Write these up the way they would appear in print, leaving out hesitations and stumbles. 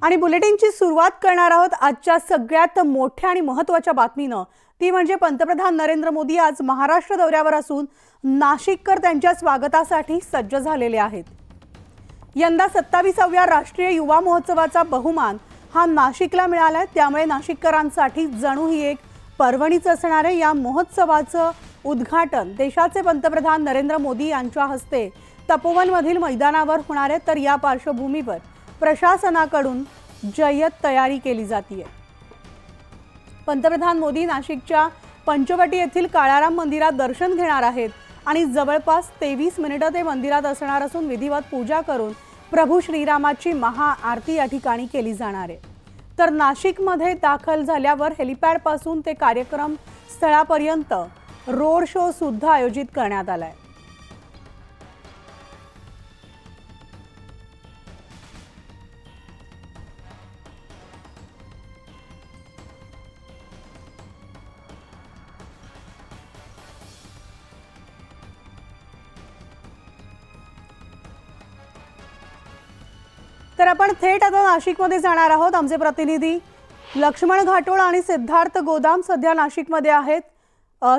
आणि बुलेटिनची सुरुवात करणार आहोत आजच्या सगळ्यात मोठ्या आणि महत्त्वाच्या बातमीनं। ती म्हणजे पंतप्रधान नरेंद्र मोदी आज महाराष्ट्र दौऱ्यावर असून नाशिककर त्यांच्या स्वागतासाठी सज्ज झालेले आहेत। यंदा 27व्या राष्ट्रीय युवा महोत्सवाचा बहुमान हा नाशिकला मिळालाय, त्यामुळे नाशिककरांसाठी जणू ही एक पर्वणीच असणार आहे। या महोत्सवाचं उद्घाटन देशाचे पंतप्रधान नरेंद्र मोदी यांच्या हस्ते तपोवनमधील मैदानावर होणार आहे। तर या पार्श्वभूमीवर प्रशासनाकडून जय्यत तयारी केली जाते। पंतप्रधान मोदी नाशिकच्या पंचवटी येथील काळाराम मंदिरात दर्शन घेणार आहेत आणि जवळपास 23 मिनिटे ते मंदिरात असणार असून विधिवत पूजा करून प्रभू श्रीरामाची महाआरती या ठिकाणी केली जाणार आहे। तर नाशिकमध्ये दाखल झाल्यावर हेलिपॅड पासून ते कार्यक्रम स्थळापर्यंत रोड शो सुद्धा आयोजित करण्यात आलाय। तर आपण थेट आता नाशिकमध्ये जाणार आहोत। आमचे प्रतिनिधी लक्ष्मण घाटोळ आणि सिद्धार्थ गोदाम सध्या नाशिकमध्ये आहेत।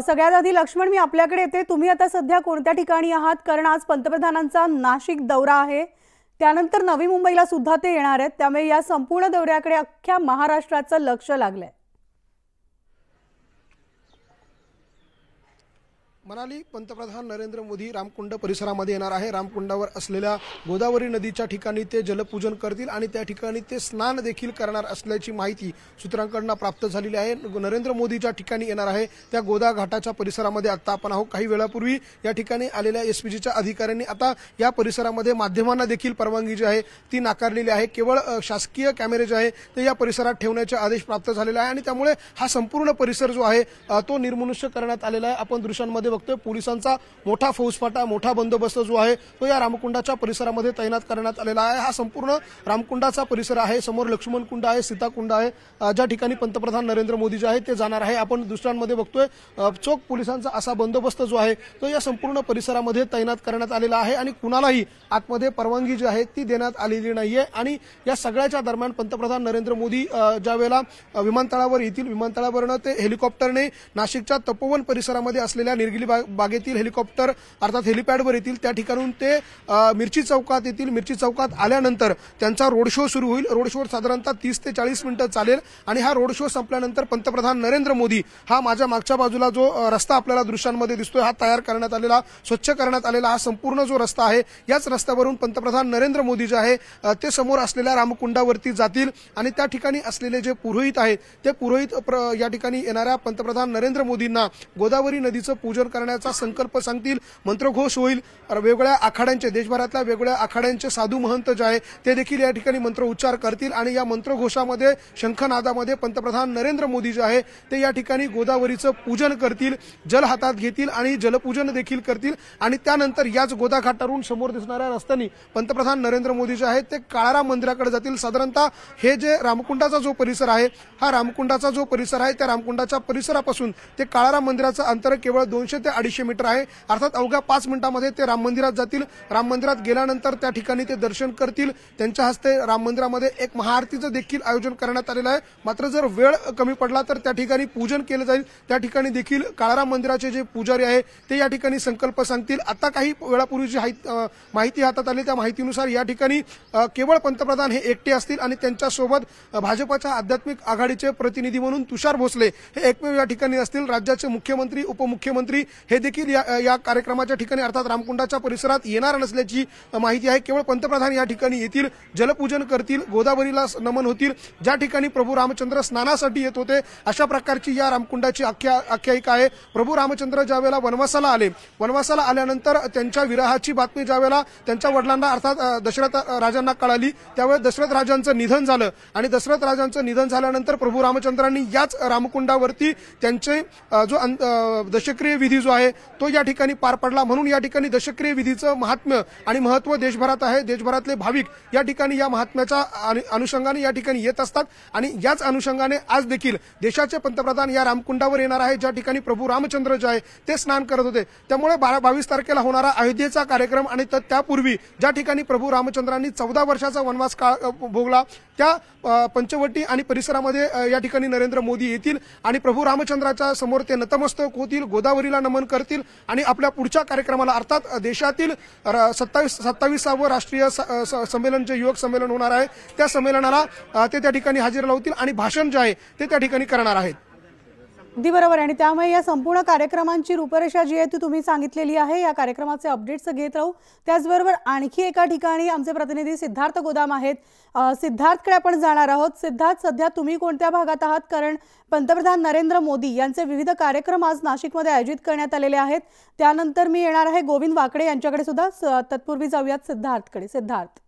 सगळ्यात आधी लक्ष्मण, मी आपल्याकडे येते। तुम्ही आता सध्या कोणत्या ठिकाणी आहात? कारण आज पंतप्रधानांचा नाशिक दौरा आहे, त्यानंतर नवी मुंबईला सुद्धा ते येणार आहेत, त्यामुळे या संपूर्ण दौऱ्याकडे अख्ख्या महाराष्ट्राचं लक्ष लागलंय। मनाली पंतप्रधान नरेंद्र मोदी रामकुंड परिसरामध्ये येणार आहे। रामकुंडावर असलेल्या गोदावरी नदीच्या ठिकाणी ते जलपूजन करतील आणि त्या ठिकाणी ते स्नान देखील करणार असल्याची माहिती सूत्रांकडून प्राप्त झालेली आहे। नरेंद्र मोदी ज्या ठिकाणी येणार आहे त्या गोदा घाटाच्या परिसरामध्ये आता आपण आहोत। काही वेळापूर्वी या ठिकाणी आलेल्या एसपीजीच्या अधिकाऱ्यांनी आता या परिसरामध्ये माध्यमांना देखील परवानगी जी आहे ती नाकारलेली आहे। केवळ शासकीय कॅमेरे जे आहे ते या परिसरात ठेवण्याचे आदेश प्राप्त झालेले आहे आणि त्यामुळे हा संपूर्ण परिसर जो आहे तो निर्मनुष्य करण्यात आलेला आहे। आपण दृश्यांमध्ये पोलिसांचा मोठा फौजफाटा, मोठा बंदोबस्त जो आहे तो या रामकुंडाच्या परिसरामध्ये तैनात करण्यात आलेला आहे। हा संपूर्ण रामकुंडाचा परिसर आहे। समोर लक्ष्मण कुंड आहे, सीताकुंड आहे, ज्या ठिकाणी पंतप्रधान नरेंद्र मोदी जे आहे ते जाणार आहे। आपण दृश्यांमध्ये बघतोय चोख पोलिसांचा असा बंदोबस्त जो आहे तो या संपूर्ण परिसरामध्ये तैनात करण्यात आलेला आहे आणि कुणालाही आतमध्ये परवानगी जी आहे ती देण्यात आलेली नाहीये। आणि या सगळ्याच्या दरम्यान पंतप्रधान नरेंद्र मोदी ज्यावेळेला विमानतळावर येतील, विमानतळावरून ते हेलिकॉप्टरने नाशिकच्या तपोवन परिसरामध्ये असलेल्या निरगिली बागेतील हेलिकॉप्टर अर्थात हेलिपॅडवर येतील। त्या ठिकाणून ते मिरची चौकात येतील। मिरची चौकात आल्यानंतर त्यांचा रोड शो सुरू होईल। रोड शो साधारणतः 30 ते 40 मिनिटं चालेल आणि हा रोड शो संपल्यानंतर पंतप्रधान नरेंद्र मोदी हा माझ्या मागच्या बाजूला जो रस्ता आपल्याला दृश्यांमध्ये दिसतोय हा तयार करण्यात आलेला, स्वच्छ करण्यात आलेला हा संपूर्ण जो रस्ता आहे याच रस्त्यावरून पंतप्रधान नरेंद्र मोदी जे आहे ते समोर असलेल्या रामकुंडावरती जातील आणि त्या ठिकाणी असलेले जे पुरोहित आहेत ते पुरोहित या ठिकाणी येणाऱ्या पंतप्रधान नरेंद्र मोदींना गोदावरी नदीचं पूजन करण्याचा संकल्प सांगतील। मंत्रघोष होईल। वेगवेगळ्या आखाड्यांचे, देशभरातल्या वेगवेगळ्या आखाड्यांचे साधू महंत जे आहे ते देखील या ठिकाणी मंत्र उच्चार करतील आणि या मंत्रघोषामध्ये, शंखनादामध्ये पंतप्रधान नरेंद्र मोदी जे आहे ते या ठिकाणी गोदावरीचं पूजन करतील, जल हातात घेतील आणि जलपूजन देखील करतील। आणि त्यानंतर याच गोदा घाटावरून समोर दिसणाऱ्या रस्त्याने पंतप्रधान नरेंद्र मोदी जे आहे ते काळाराम मंदिराकडे जातील। साधारणतः हे जे रामकुंडाचा जो परिसर आहे, हा रामकुंडाचा जो परिसर आहे त्या रामकुंडाच्या परिसरापासून ते काळाराम मंदिराचं अंतर केवळ 200 ते 250 मीटर आहे। अर्थात अवघ्या 5 मिनिटांमध्ये ते राम मंदिरात जातील। राम मंदिरात गेल्यानंतर त्या ठिकाणी ते दर्शन करतील। त्यांच्या हस्ते राम मंदिरामध्ये एक महाआरतीचं देखील आयोजन करण्यात आलेलं आहे। मात्र जर वेळ कमी पडला तर त्या ठिकाणी पूजन केलं जाईल। त्या ठिकाणी देखील काळाराम मंदिराचे जे पुजारी आहे ते या ठिकाणी संकल्प सांगतील। आता काही वेळापूर्वी जी माहिती हातात आली त्या माहितीनुसार या ठिकाणी केवळ पंतप्रधान हे एकटे असतील आणि त्यांच्यासोबत भाजपच्या आध्यात्मिक आघाडीचे प्रतिनिधी म्हणून तुषार भोसले हे एकमेव या ठिकाणी असतील। राज्याचे मुख्यमंत्री, उपमुख्यमंत्री हे देखील या कार्यक्रमाच्या ठिकाणी अर्थात रामकुंडाच्या परिसरात येणार नसल्याची माहिती आहे। केवळ पंतप्रधान या ठिकाणी येतील, जलपूजन करतील, गोदावरीला नमन होतील। ज्या ठिकाणी प्रभू रामचंद्र स्नानासाठी येत होते अशा प्रकारची या रामकुंडाची आख्यायिका आहे। प्रभू रामचंद्र ज्यावेळेला वनवासाला आले, वनवासाला आल्यानंतर त्यांच्या विरहाची बातमी ज्यावेळेला त्यांच्या वडिलांना अर्थात दशरथ राजांना कळाली त्यावेळेस दशरथ राजांचं निधन झालं आणि दशरथ राजांचं निधन झाल्यानंतर प्रभू रामचंद्रांनी याच रामकुंडावरती त्यांचे जो दशक्रिय विधी विधी जो आहे तो या ठिकाणी पार पडला। म्हणून या ठिकाणी दशक्रिय विधीचं महात्म्य आणि महत्त्व देशभरात आहे। देशभरातले भाविक या ठिकाणी या महात्म्याच्या अनुषंगाने या ठिकाणी येत असतात आणि याच अनुषंगाने आज देखील देशाचे पंतप्रधान या रामकुंडावर येणार आहे, ज्या ठिकाणी प्रभू रामचंद्र जे आहे ते स्नान करत होते। त्यामुळे 22 तारखेला होणारा अयोध्येचा कार्यक्रम आणि त्यापूर्वी ज्या ठिकाणी प्रभू रामचंद्रांनी 14 वर्षाचा वनवास काळ भोगला त्या पंचवटी आणि परिसरामध्ये या ठिकाणी नरेंद्र मोदी येतील आणि प्रभू रामचंद्राच्या समोर ते नतमस्तक होतील, गोदावरीला नमन करतील आणि आपल्या पुढच्या कार्यक्रमाला अर्थात देशातील 27वे राष्ट्रीय संमेलन जे युवक संमेलन होणार आहे त्या संमेलनाला ते त्या ठिकाणी हजेरी लावतील आणि भाषण जे आहे ते त्या ठिकाणी करणार आहेत। अगदी बरोबर। आणि त्यामुळे या संपूर्ण कार्यक्रमांची रूपरेषा जी आहे ती तुम्ही सांगितलेली आहे। या कार्यक्रमाचे अपडेट्स घेत राहू। त्याचबरोबर आणखी एका ठिकाणी आमचे प्रतिनिधी सिद्धार्थ गोदाम आहेत, सिद्धार्थकडे आपण जाणार आहोत। सिद्धार्थ, सध्या तुम्ही कोणत्या भागात आहात? कारण पंतप्रधान नरेंद्र मोदी यांचे विविध कार्यक्रम आज नाशिकमध्ये आयोजित करण्यात आलेले आहेत। त्यानंतर मी येणार आहे गोविंद वाकडे यांच्याकडे सुद्धा। तत्पूर्वी जाऊयात सिद्धार्थकडे। सिद्धार्थ,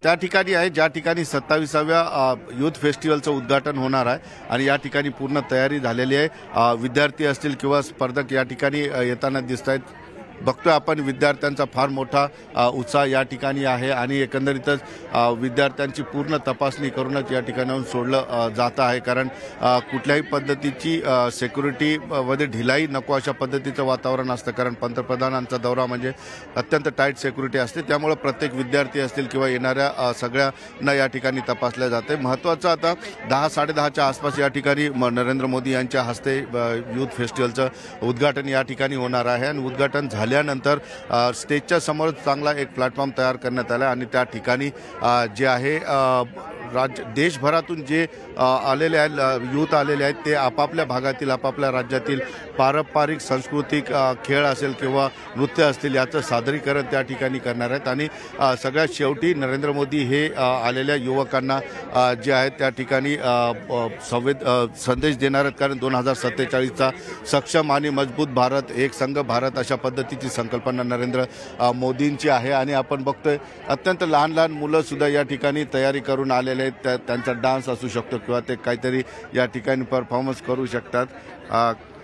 त्या ठिकाणी आहे ज्या ठिकाणी 27व्या युथ फेस्टिवलचं उद्घाटन होणार आहे आणि या ठिकाणी पूर्ण तयारी झालेली आहे। विद्यार्थी असतील किंवा स्पर्धक या ठिकाणी येताना दिसत आहेत। बघतोय आपण विद्यार्थ्यांचा फार मोठा उत्साह या ठिकाणी आहे आणि एकंदरीतच विद्यार्थ्यांची पूर्ण तपासणी करूनच या ठिकाणाहून सोडलं जात आहे। कारण कुठल्याही पद्धतीची सिक्युरिटीमध्ये ढिलाई नको अशा पद्धतीचं वातावरण असतं। कारण पंतप्रधानांचा दौरा म्हणजे अत्यंत टाईट सिक्युरिटी असते, त्यामुळे प्रत्येक विद्यार्थी असतील किंवा येणाऱ्या सगळ्यांना या ठिकाणी तपासल्या जाते। महत्त्वाचं आता 10-10:30च्या आसपास या ठिकाणी नरेंद्र मोदी यांच्या हस्ते युथ फेस्टिवलचं उद्घाटन या ठिकाणी होणार आहे आणि उद्घाटन झाल्यानंतर स्टेजच्या समोर चांगला एक प्लॅटफॉर्म तयार करण्यात आला आणि त्या ठिकाणी जे आहे देशभरातून जे आलेले आहेत युथ आलेले आहेत ते आपापल्या भागातील आपापल्या राज्यातील पारंपरिक सांस्कृतिक खेळ असेल किंवा नृत्य असतील याचं सादरीकरण त्या ठिकाणी करणार आहेत आणि सगळ्यात शेवटी नरेंद्र मोदी हे आलेल्या युवकांना जे आहेत त्या ठिकाणी संदेश देणार आहेत। कारण 2047चा सक्षम आणि मजबूत भारत, एक संघ भारत अशा पद्धतीची संकल्पना नरेंद्र मोदींची आहे आणि आपण बघतोय अत्यंत लहान लहान मुलं सुद्धा या ठिकाणी तयारी करून आलेले आहेत। त्यांचा डान्स असू शकतो किंवा ते काहीतरी या ठिकाणी परफॉर्मन्स करू शकतात।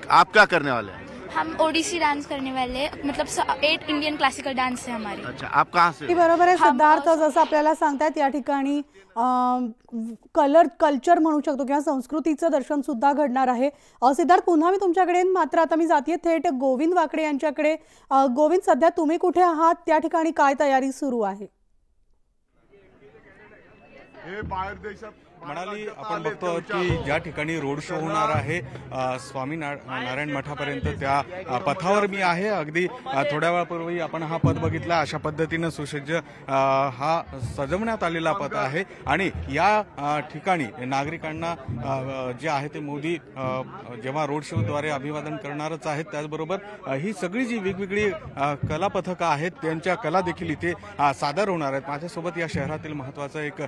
आप क्या करने वाले हैं? हम ओडिसी डांस करने वाले हैं, मतलब 8 इंडियन क्लासिकल डांस है हमारे। अच्छा, आप कहाँ से? बरोबर आहे सिद्धार्थ, जसं आपल्याला सांगतात या ठिकाणी कल्चर म्हणू शकतो किंवा संस्कृतीचं दर्शन सुद्धा घडणार आहे। सिद्धार्थ, पुन्हा मी तुमच्याकडे मात्र आता मी जाते थेट गोविंद वाकडे यांच्याकडे। गोविंद, सध्या तुम्ही कुठे आहात? त्या ठिकाणी काय तयारी सुरू आहे? म्हणाली आपण बघतो की ज्या ठिकाणी रोड शो होणार आहे स्वामीनारायण मठापर्यंत त्या पथावर मी आहे। अगदी थोड्या वेळापूर्वी आपण हा पथ बघितला, अशा पद्धतीनं सुसज्ज हा सजवण्यात आलेला पथ आहे आणि या ठिकाणी नागरिकांना जे आहे ते मोदी जेव्हा रोड शोद्वारे अभिवादन करणारच आहेत, त्याचबरोबर ही सगळी जी वेगवेगळी कला पथकं आहेत त्यांच्या कला देखील इथे सादर होणार आहेत। माझ्यासोबत या शहरातील महत्त्वाचं एक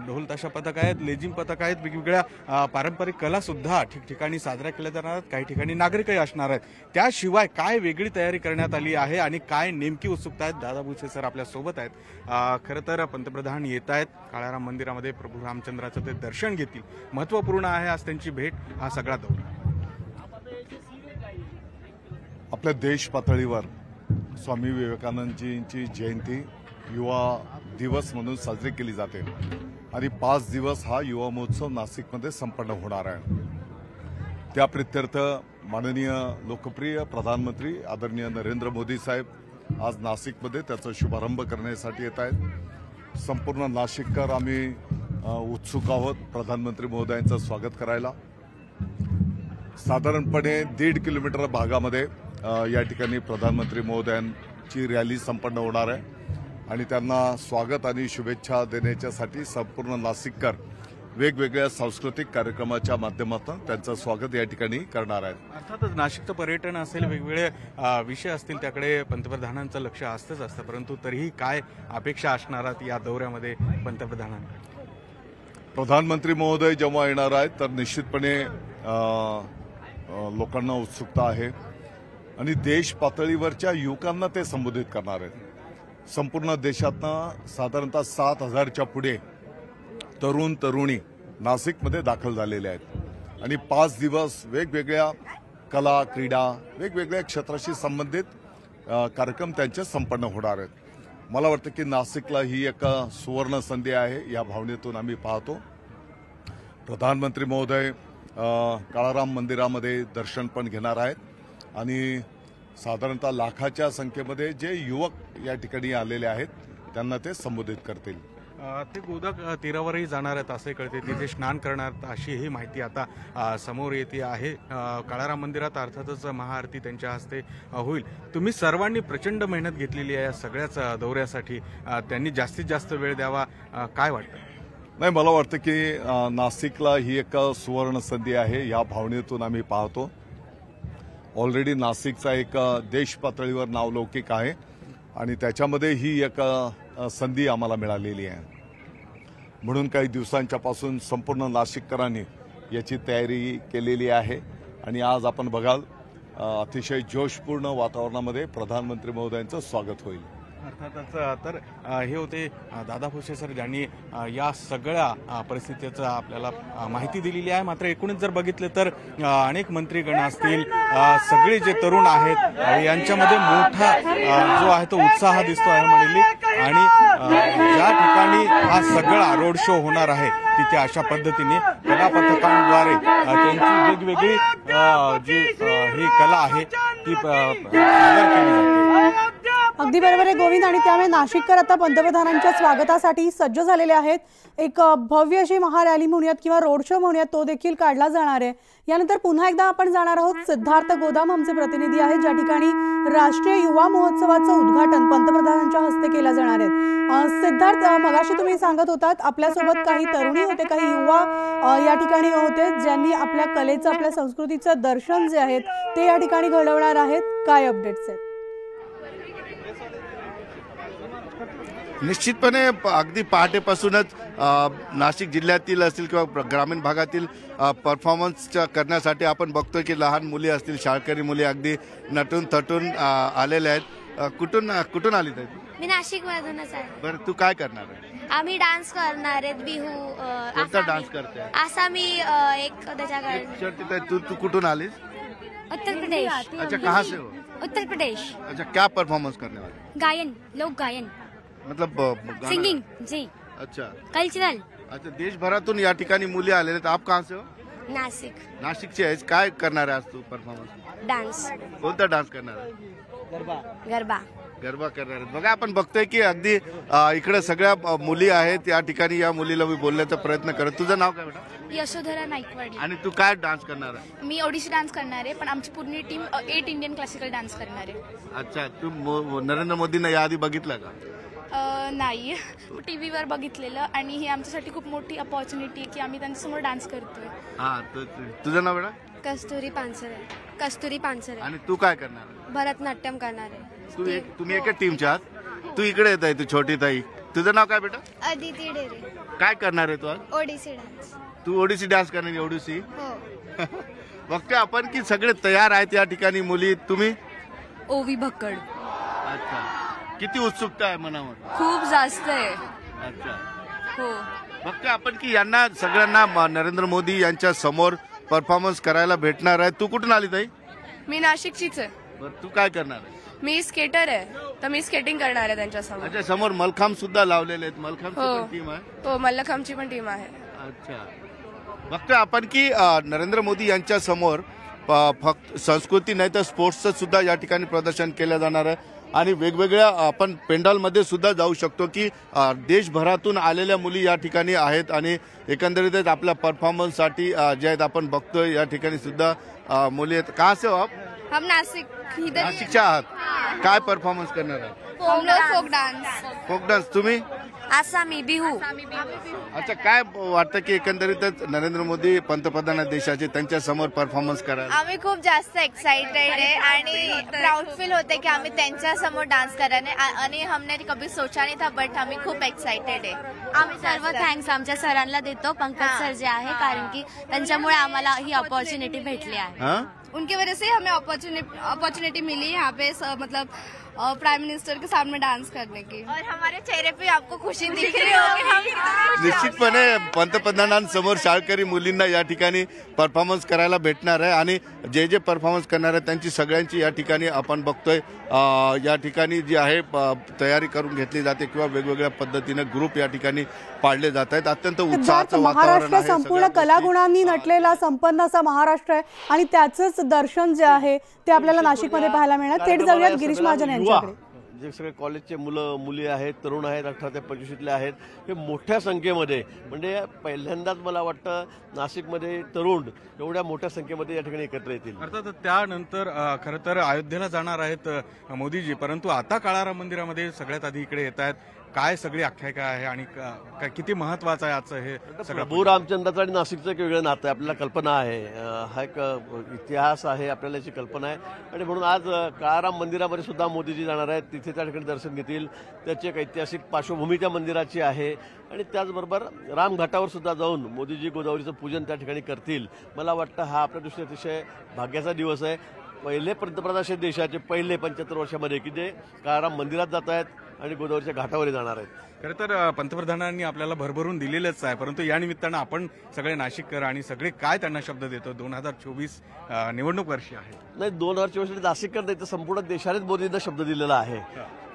ढोल ताशा पथक आहेत, लेझिम पथक आहेत, वेगवेगळ्या पारंपरिक कला सुद्धा ठिकठिकाणी साजऱ्या केल्या जाणार आहेत, काही ठिकाणी नागरिकही असणार आहेत। त्याशिवाय काय वेगळी तयारी करण्यात आली आहे आणि काय नेमकी उत्सुकता आहेत, दादा भुसे सर आपल्या सोबत आहेत। खरं तर पंतप्रधान येत आहेत, काळाराम मंदिरामध्ये प्रभू रामचंद्राचं ते दर्शन घेतील, महत्त्वपूर्ण आहे आज त्यांची भेट, हा सगळा दौरा। आपल्या देश पातळीवर स्वामी विवेकानंदजींची जयंती युवा दिवस म्हणून साजरी केली जाते आणि 5 दिवस हा युवा महोत्सव नाशिकमध्ये संपन्न होणार आहे। त्या प्रित्यर्थ माननीय लोकप्रिय प्रधानमंत्री आदरणीय नरेंद्र मोदी साहेब आज नाशिकमध्ये त्याचा शुभारंभ करण्यासाठी येत आहेत। संपूर्ण नाशिककर आम्ही उत्सुक आहोत प्रधानमंत्री महोदयांचं स्वागत करायला। साधारणपणे 1.5 किलोमीटर भागामध्ये या ठिकाणी प्रधानमंत्री महोदयांची रॅली संपन्न होणार आहे आणि त्यांना स्वागत आणि शुभेच्छा देण्याच्यासाठी संपूर्ण नाशिककर वेगवेगळ्या सांस्कृतिक कार्यक्रमाच्या माध्यमातून त्यांचं स्वागत या ठिकाणी करणार आहेत। अर्थातच नाशिकचं पर्यटन असेल, वेगवेगळे विषय असतील, त्याकडे पंतप्रधानांचं लक्ष असतंच असतं, परंतु तरीही काय अपेक्षा असणार या दौऱ्यामध्ये पंतप्रधानांकडे? प्रधानमंत्री महोदय जेव्हा येणार आहेत तर निश्चितपणे लोकांना उत्सुकता आहे आणि देश पातळीवरच्या युवकांना ते संबोधित करणार आहेत। संपूर्ण देशातनं साधारणतः 7,000च्या पुढे तरुण तरुणी नाशिकमध्ये दाखल झालेले आहेत आणि 5 दिवस वेगवेगळ्या कला क्रीडा वेगवेगळ्या क्षेत्राशी संबंधित कार्यक्रम त्यांचे संपन्न होणार आहेत। मला वाटतं की नाशिकला ही एक सुवर्ण संधी आहे, या भावनेतून आम्ही पाहतो। प्रधानमंत्री महोदय काळाराम मंदिरामध्ये दर्शन पण घेणार आहेत आणि साधारणतः लाखाच्या संख्येमध्ये जे युवक या ठिकाणी आलेले आहेत त्यांना ते संबोधित करतील। ते गोदा तीरावरही जाणार आहेत असे कळते, तिथे स्नान करणार अशी ही माहिती आता समोर येते आहे। काळाराम मंदिरात अर्थातच महाआरती त्यांच्या हस्ते होईल। तुम्ही सर्वांनी प्रचंड मेहनत घेतलेली आहे या सगळ्याच दौऱ्यासाठी, त्यांनी जास्तीत जास्त वेळ द्यावा, काय वाटतं? नाही, मला वाटतं की नाशिकला ही एक सुवर्ण संधी आहे, या भावनेतून आम्ही पाहतो। ऑलरेडी नाशिकचा एक देश पातळीवर नावलौकिक आहे आणि त्याच्यामध्ये ही एक संधी आम्हाला मिळालेली आहे, म्हणून काही दिवसांच्या पासून संपूर्ण नाशिककरांनी याची तयारी केलेली आहे आणि आज आपण बघाल अतिशय जोशपूर्ण वातावरणामध्ये प्रधानमंत्री महोदयांचं स्वागत होईल। अर्थातच तर हे होते दादा भुसे सर, ज्यांनी या सगळ्या परिस्थितीचं आपल्याला माहिती दिलेली आहे। मात्र एकूणच जर बघितलं तर अनेक मंत्रीगण असतील, सगळे जे तरुण आहेत यांच्यामध्ये मोठा जो आहे तो उत्साह दिसतो आहे म्हणली। आणि ज्या ठिकाणी हा सगळा रोड शो होणार आहे तिथे अशा पद्धतीने कलापथकांद्वारे त्यांची वेगवेगळी जी ही कला आहे ती सादर केली जाते। अगदी बरोबर आहे गोविंद, आणि त्यामुळे नाशिककर आता पंतप्रधानांच्या स्वागतासाठी सज्ज झालेले आहेत। एक भव्य अशी महारॅली म्हणूयात किंवा रोड शो म्हणूयात, तो देखील काढला जाणार आहे। यानंतर पुन्हा एकदा आपण जाणार आहोत सिद्धार्थ गोदाम आमचे प्रतिनिधी आहेत, ज्या ठिकाणी राष्ट्रीय युवा महोत्सवाचं उद्घाटन पंतप्रधानांच्या हस्ते केलं जाणार आहे। सिद्धार्थ, मगाशी तुम्ही सांगत होतात आपल्यासोबत काही तरुणी होते, काही युवा या ठिकाणी होते, ज्यांनी आपल्या कलेचं, आपल्या संस्कृतीचं दर्शन जे आहेत ते या ठिकाणी घडवणार आहेत। काय अपडेट्स आहेत? निश्चितपणे अगदी पहाटेपासूनच नाशिक जिल्ह्यातील असतील किंवा ग्रामीण भागातील परफॉर्मन्स करण्यासाठी आपण बघतोय की लहान मुली असतील, शाळकरी मुली अगदी नटून थटून आलेल्या आहेत। कुठून आली ताई? मी नाशिक मधूनच आहे। बरं, तू काय करणार आहे? आम्ही डान्स करणार आहेत, बिहू कोणता डान्स करते? आसामी एक त्याच्याकडे। तू कुठून आलीस? उत्तर प्रदेश। अच्छा, कहाँ से हो? उत्तर प्रदेश। अच्छा, क्या परफॉर्मेंस करने वाले? गायन, लोक गायन, मतलब सिंगिंग जी। अच्छा, कल्चरल। अच्छा, देशभरातून या ठिकाणी मुली आलेल्या आहेत। आप कहाँ से हो? नाशिक। नाशिकचे आहेस। काय करणार आहे आज तू परफॉर्मन्स? डान्स। कोणता डान्स करणार आहे? गरबा। गरबा करणार आहेत। बघा, आपण बघतोय की अगदी इकडे सगळ्या मुली आहेत, या ठिकाणी या मुलीला मी बोलण्याचा प्रयत्न करत। तुझं नाव काय बेटा? यशोधरा नाईकवाडी। आणि तू काय डान्स करणार आहे? मी ओडिसी डान्स करणार आहे, पण आमची पूर्ण टीम 8 इंडियन क्लासिकल डान्स करणार आहे। अच्छा, तू नरेंद्र मोदींना याआधी बघितलं का? नाही, टीव्हीवर बघितलेलं, आणि ही आमच्यासाठी खूप मोठी अपॉर्च्युनिटी आहे की आम्ही त्यांच्यासमोर डान्स करतोय। हा, तुझं नाव बेटा? कस्तुरी पानसरे। कस्तुरी पानसरे। आणि तू काय करणार आहे? भरतनाट्यम करणार आहे। तुम्ही एका टीमच्या आहात। तू इकडे येत आहे, तू छोटी ताई। तुझं नाव काय बेटा? अदिती डेरे। काय करणार आहे तू आज? ओडिसी डान्स। तू ओडिसी डान्स करणार? ओडिसी? हो। बघते आपण की सगळे तयार आहेत या ठिकाणी मुली। तुम्ही? ओवी भक्कड। अच्छा, किती उत्सुकता आहे मनामध्ये? खूप जास्त आहे। अच्छा, हो। बघते आपण की यांना सगळ्यांना नरेंद्र मोदी यांच्या समोर परफॉर्मन्स करायला भेटणार आहे। तू कुठून आली ताई? मी नाशिकचीच आहे। तू काय करणार आहे? मी स्केटर आहे, तर मी स्केटिंग करणार आहे त्यांच्या समोर। अच्छा, समोर मलखांब सुद्धा लावलेले आहेत। मलखांबची टीम आहे? हो, मल्लखांबची पण टीम आहे। अच्छा, बघतोय आपण की नरेंद्र मोदी यांच्या समोर फक्त संस्कृती नाही तर स्पोर्ट्सचं सुद्धा या ठिकाणी प्रदर्शन केलं जाणार आहे। आणि वेगवेगळ्या आपण पेंडॉलमध्ये सुद्धा जाऊ शकतो की देशभरातून आलेल्या मुली या ठिकाणी आहेत आणि एकंदरीतच आपल्या परफॉर्मन्ससाठी जे आहेत आपण बघतोय या ठिकाणी सुद्धा मुली आहेत। कहाँ से हो आप? हम नाशिक। नाशिकच्या आहात। काय परफॉर्मन्स करणार आहात? Folk dance. Folk dance. तुम्ही? आसामी बिहू। अच्छा, काय वाटतं की एकंदरीतच नरेंद्र मोदी पंतप्रधान देशाचे त्यांच्या समोर परफॉर्मन्स करायला? आम्ही खूप जास्त एक्साइटेड आहे आणि प्राउड फील होते की आम्ही त्यांच्या समोर डान्स कराने, आणि हमने कभी सोचा नहीं था, बट आम्ही खूप एक्साइटेड आहे। आम्ही सर्व थँक्स आमच्या सरांना देतो, पंकज सर जे आहे, कारण की त्यांच्यामुळे आम्हाला ही अपॉर्च्युनिटी भेटली आहे। उनकी वजह से हमें अपॉर्चुनिटी मिली यहाँ पे मतलब प्राइम मिनिस्टर के सामने डांस करने की। और हमारे चेहरे पे आपको खुशी दिख रही होगी। निश्चितपणे पंतप्रधानांसमोर शाळकरी मुलींना या ठिकाणी परफॉर्मन्स करायला भेटणार आहे आणि जे जे परफॉर्मन्स करणार आहे त्यांची सगळ्यांची या ठिकाणी आपण बघतोय या ठिकाणी जी आहे तयारी करून घेतली जाते किंवा वेगवेगळ्या पद्धतीने ग्रुप या ठिकाणी पाडले जात आहेत। अत्यंत उत्साहाचं वातावरण महाराष्ट्र आहे। संपूर्ण कलागुणांनी नटलेला संपन्न असा महाराष्ट्र आहे आणि त्याचंच दर्शन जे आहे ते आपल्याला नाशिकमध्ये पाहायला मिळणार। थेट जाऊयात गिरीश महाजन यांच्याकडे। जे सगळे कॉलेजचे मुलं मुली आहेत, तरुण आहेत, 18 ते 25ले आहेत, हे मोठ्या संख्येमध्ये, म्हणजे पहिल्यांदाच मला वाटतं नाशिकमध्ये तरुण एवढ्या मोठ्या संख्येमध्ये या ठिकाणी एकत्र येतील। अर्थात त्यानंतर खरं तर अयोध्येला जाणार आहेत मोदीजी, परंतु आता काळाराम मंदिरामध्ये सगळ्यात आधी इकडे येत आहेत। काय सगळी आख्यायिका आहे आणि किती महत्वाचं आहे आजचं हे सगळं? प्रभू रामचंद्राचं आणि नाशिकचं एक वेगळं नातं आहे, आपल्याला कल्पना आहे, हा एक इतिहास आहे, आपल्याला याची कल्पना आहे। आणि म्हणून आज काळाराम मंदिरामध्ये सुद्धा मोदीजी जाणार आहेत, तिथे त्या ठिकाणी दर्शन घेतील। त्याची एक ऐतिहासिक पार्श्वभूमी त्या मंदिराची आहे आणि त्याचबरोबर रामघाटावर सुद्धा जाऊन मोदीजी गोदावरीचं पूजन त्या ठिकाणी करतील। मला वाटतं हा आपल्या दृष्टीने अतिशय भाग्याचा दिवस आहे। पहिले पंतप्रधान देशाचे पहिले 75 वर्षामध्ये की जे काळाराम मंदिरात जात आहेत आणि गोदावरीच्या घाटावर जाणार आहेत। खरं तर पंतप्रधानांनी आपल्याला भरभरून दिलेलंच आहे, परंतु या निमित्तानं आपण सगळे नाशिककर आणि सगळे काय त्यांना शब्द देतो? 2024 निवडणूक वर्षी आहे। नाही, 2024 नाशिककर नाही तर संपूर्ण देशानेच मोदींना शब्द दिलेला आहे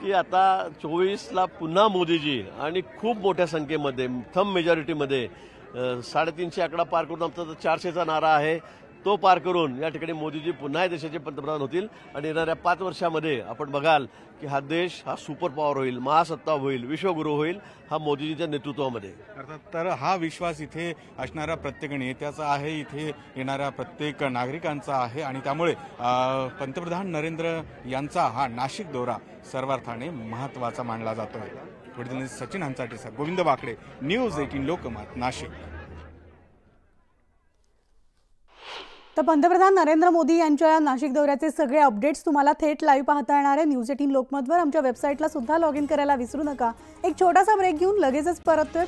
की आता 24ला पुन्हा मोदीजी आणि खूप मोठ्या संख्येमध्ये थंब मेजॉरिटीमध्ये 350 आकडा पार करून आमचा 400चा नारा आहे तो पार करून या ठिकाणी मोदीजी पुन्हा देशाचे पंतप्रधान होतील आणि येणाऱ्या 5 वर्षामध्ये आपण बघाल की हा देश हा सुपर पॉवर होईल, महासत्ता होईल, विश्वगुरू होईल, हा मोदीजींच्या नेतृत्वामध्ये। अर्थात तर हा विश्वास इथे असणाऱ्या प्रत्येक नेत्याचा आहे, इथे येणाऱ्या प्रत्येक नागरिकांचा आहे आणि त्यामुळे पंतप्रधान नरेंद्र यांचा हा नाशिक दौरा सर्वार्थाने महत्वाचा मानला जातोय। पुढे सचिन हंचाटे, गोविंद बाकडे, न्यूज 18 लोकमत, नाशिक। तर पंतप्रधान नरेंद्र मोदी यांच्या नाशिक दौऱ्याचे सगळे अपडेट्स तुम्हाला थेट लाईव्ह पाहता येणार आहे न्यूज 18 लोकमतवर। आमच्या वेबसाईटला सुद्धा लॉग इन करायला विसरू नका। एक छोटासा ब्रेक घेऊन लगेचच परततोय।